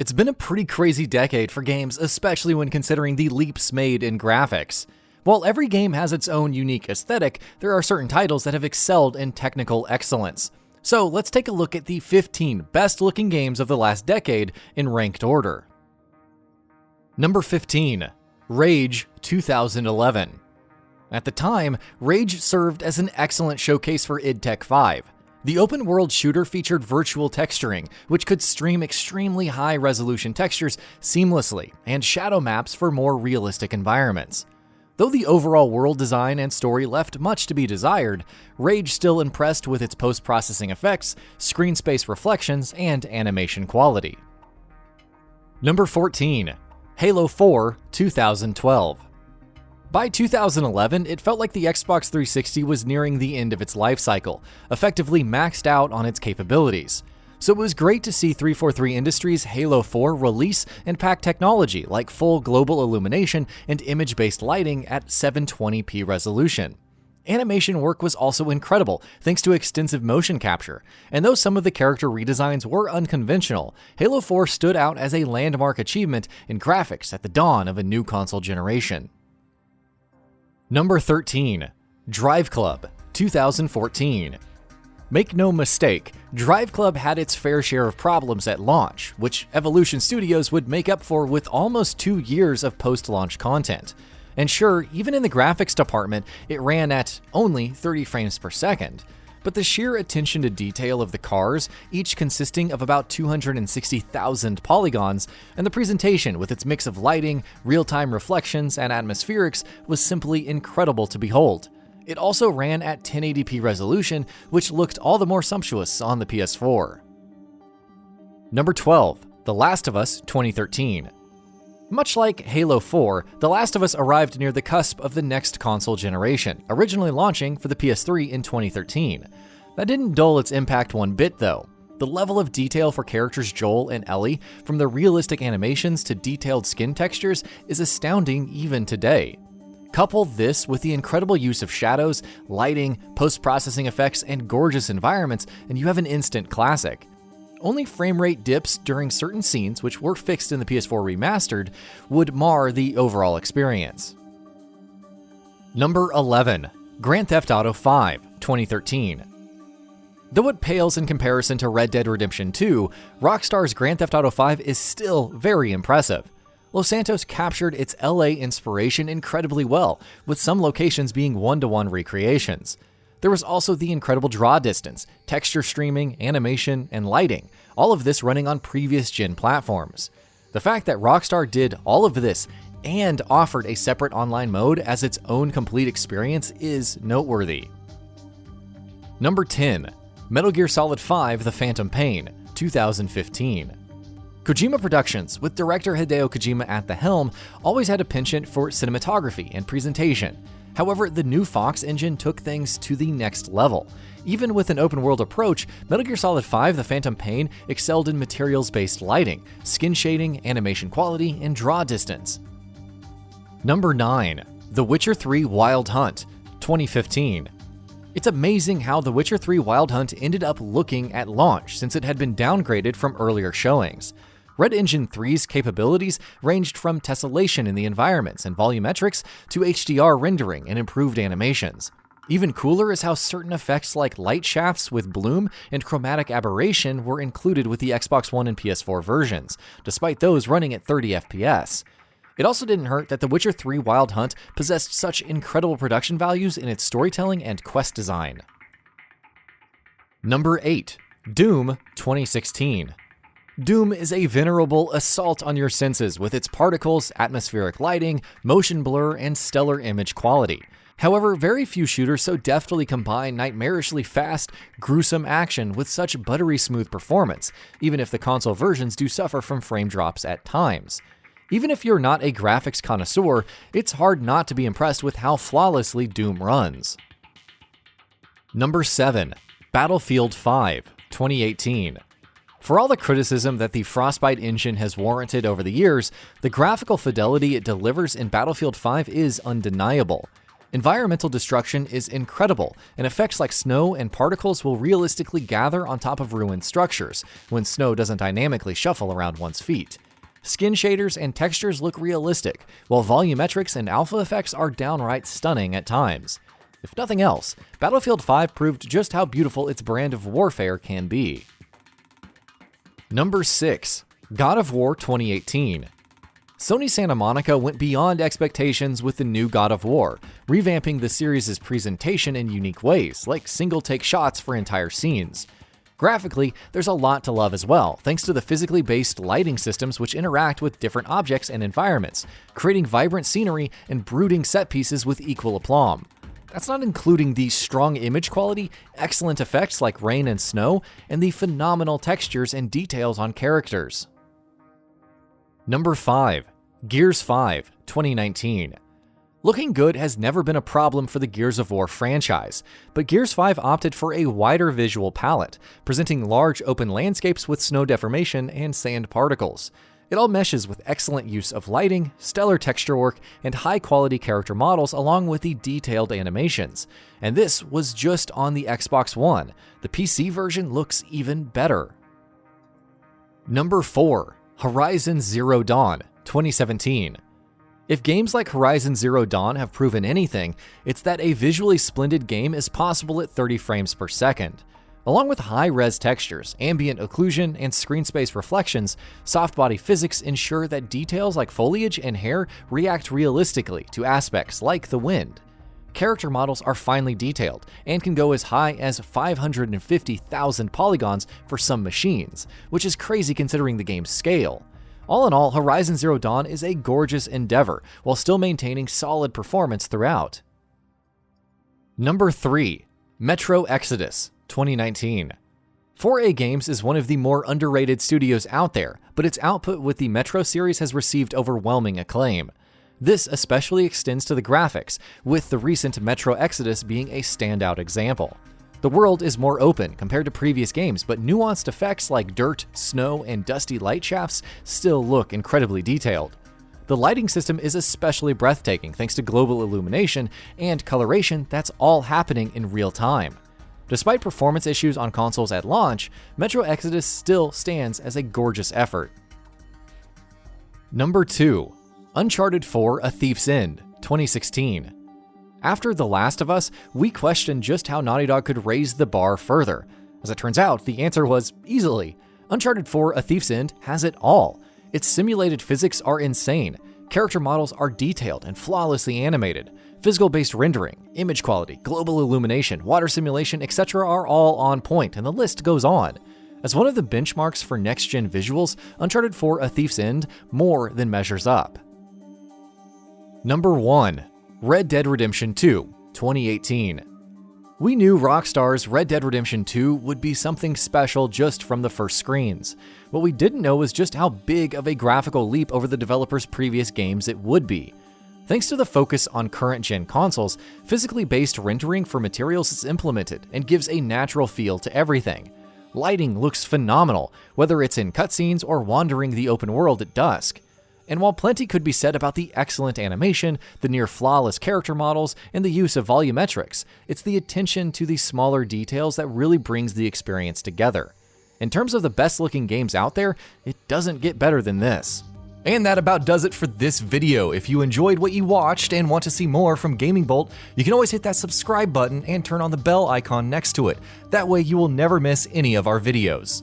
It's been a pretty crazy decade for games, especially when considering the leaps made in graphics. While every game has its own unique aesthetic, there are certain titles that have excelled in technical excellence. So let's take a look at the 15 best looking games of the last decade in ranked order. Number 15. Rage 2011. At the time, Rage served as an excellent showcase for id Tech 5. The open-world shooter featured virtual texturing, which could stream extremely high-resolution textures seamlessly, and shadow maps for more realistic environments. Though the overall world design and story left much to be desired, Rage still impressed with its post-processing effects, screen space reflections, and animation quality. Number 14. Halo 4 2012. By 2011, it felt like the Xbox 360 was nearing the end of its life cycle, effectively maxed out on its capabilities. So it was great to see 343 Industries' Halo 4 release and pack technology like full global illumination and image-based lighting at 720p resolution. Animation work was also incredible thanks to extensive motion capture, and though some of the character redesigns were unconventional, Halo 4 stood out as a landmark achievement in graphics at the dawn of a new console generation. Number 13. DRIVECLUB 2014. Make no mistake, DRIVECLUB had its fair share of problems at launch, which Evolution Studios would make up for with almost 2 years of post-launch content. And sure, even in the graphics department, it ran at only 30 frames per second. But the sheer attention to detail of the cars, each consisting of about 260,000 polygons, and the presentation with its mix of lighting, real-time reflections, and atmospherics was simply incredible to behold. It also ran at 1080p resolution, which looked all the more sumptuous on the PS4. Number 12. The Last of Us 2013. Much like Halo 4, The Last of Us arrived near the cusp of the next console generation, originally launching for the PS3 in 2013. That didn't dull its impact one bit though. The level of detail for characters Joel and Ellie, from the realistic animations to detailed skin textures, is astounding even today. Couple this with the incredible use of shadows, lighting, post-processing effects, and gorgeous environments, and you have an instant classic. Only frame rate dips during certain scenes, which were fixed in the PS4 remastered, would mar the overall experience. Number 11. Grand Theft Auto 5 2013. Though it pales in comparison to Red Dead Redemption 2, Rockstar's Grand Theft Auto 5 is still very impressive. Los Santos captured its LA inspiration incredibly well, with some locations being one-to-one recreations. There was also the incredible draw distance, texture streaming, animation, and lighting, all of this running on previous gen platforms. The fact that Rockstar did all of this and offered a separate online mode as its own complete experience is noteworthy. Number 10. Metal Gear Solid 5: The Phantom Pain 2015. Kojima Productions, with director Hideo Kojima at the helm, always had a penchant for cinematography and presentation. However, the new Fox engine took things to the next level. Even with an open-world approach, Metal Gear Solid 5: The Phantom Pain excelled in materials-based lighting, skin shading, animation quality, and draw distance. Number 9. The Witcher 3: Wild Hunt 2015. It's amazing how The Witcher 3: Wild Hunt ended up looking at launch, since it had been downgraded from earlier showings. Red Engine 3's capabilities ranged from tessellation in the environments and volumetrics to HDR rendering and improved animations. Even cooler is how certain effects like light shafts with bloom and chromatic aberration were included with the Xbox One and PS4 versions, despite those running at 30 FPS. It also didn't hurt that The Witcher 3: Wild Hunt possessed such incredible production values in its storytelling and quest design. Number 8. Doom 2016. Doom is a venerable assault on your senses with its particles, atmospheric lighting, motion blur, and stellar image quality. However, very few shooters so deftly combine nightmarishly fast, gruesome action with such buttery smooth performance, even if the console versions do suffer from frame drops at times. Even if you're not a graphics connoisseur, it's hard not to be impressed with how flawlessly Doom runs. Number 7. Battlefield 5 2018. For all the criticism that the Frostbite engine has warranted over the years, the graphical fidelity it delivers in Battlefield 5 is undeniable. Environmental destruction is incredible, and effects like snow and particles will realistically gather on top of ruined structures when snow doesn't dynamically shuffle around one's feet. Skin shaders and textures look realistic, while volumetrics and alpha effects are downright stunning at times. If nothing else, Battlefield 5 proved just how beautiful its brand of warfare can be. Number 6. God of War 2018. Sony Santa Monica went beyond expectations with the new God of War, revamping the series' presentation in unique ways, like single-take shots for entire scenes. Graphically, there's a lot to love as well, thanks to the physically based lighting systems which interact with different objects and environments, creating vibrant scenery and brooding set pieces with equal aplomb. That's not including the strong image quality, excellent effects like rain and snow, and the phenomenal textures and details on characters. Number 5. Gears 5, 2019. Looking good has never been a problem for the Gears of War franchise, but Gears 5 opted for a wider visual palette, presenting large open landscapes with snow deformation and sand particles. It all meshes with excellent use of lighting, stellar texture work, and high-quality character models along with the detailed animations. And this was just on the Xbox One. The PC version looks even better. Number 4. Horizon Zero Dawn, 2017. If games like Horizon Zero Dawn have proven anything, it's that a visually splendid game is possible at 30 frames per second. Along with high-res textures, ambient occlusion, and screen space reflections, soft-body physics ensure that details like foliage and hair react realistically to aspects like the wind. Character models are finely detailed and can go as high as 550,000 polygons for some machines, which is crazy considering the game's scale. All in all, Horizon Zero Dawn is a gorgeous endeavor while still maintaining solid performance throughout. Number 3. Metro Exodus, 2019. 4A Games is one of the more underrated studios out there, but its output with the Metro series has received overwhelming acclaim. This especially extends to the graphics, with the recent Metro Exodus being a standout example. The world is more open compared to previous games, but nuanced effects like dirt, snow, and dusty light shafts still look incredibly detailed. The lighting system is especially breathtaking thanks to global illumination and coloration that's all happening in real time. Despite performance issues on consoles at launch, Metro Exodus still stands as a gorgeous effort. Number 2. Uncharted 4: A Thief's End, 2016. After The Last of Us, we questioned just how Naughty Dog could raise the bar further. As it turns out, the answer was easily. Uncharted 4: A Thief's End has it all. Its simulated physics are insane. Character models are detailed and flawlessly animated. Physical-based rendering, image quality, global illumination, water simulation, etc. are all on point, and the list goes on. As one of the benchmarks for next-gen visuals, Uncharted 4: A Thief's End more than measures up. Number 1. Red Dead Redemption 2, 2018. We knew Rockstar's Red Dead Redemption 2 would be something special just from the first screens. What we didn't know was just how big of a graphical leap over the developer's previous games it would be. Thanks to the focus on current-gen consoles, physically based rendering for materials is implemented and gives a natural feel to everything. Lighting looks phenomenal, whether it's in cutscenes or wandering the open world at dusk. And while plenty could be said about the excellent animation, the near-flawless character models, and the use of volumetrics, it's the attention to the smaller details that really brings the experience together. In terms of the best-looking games out there, it doesn't get better than this. And that about does it for this video. If you enjoyed what you watched and want to see more from GamingBolt, you can always hit that subscribe button and turn on the bell icon next to it. That way you will never miss any of our videos.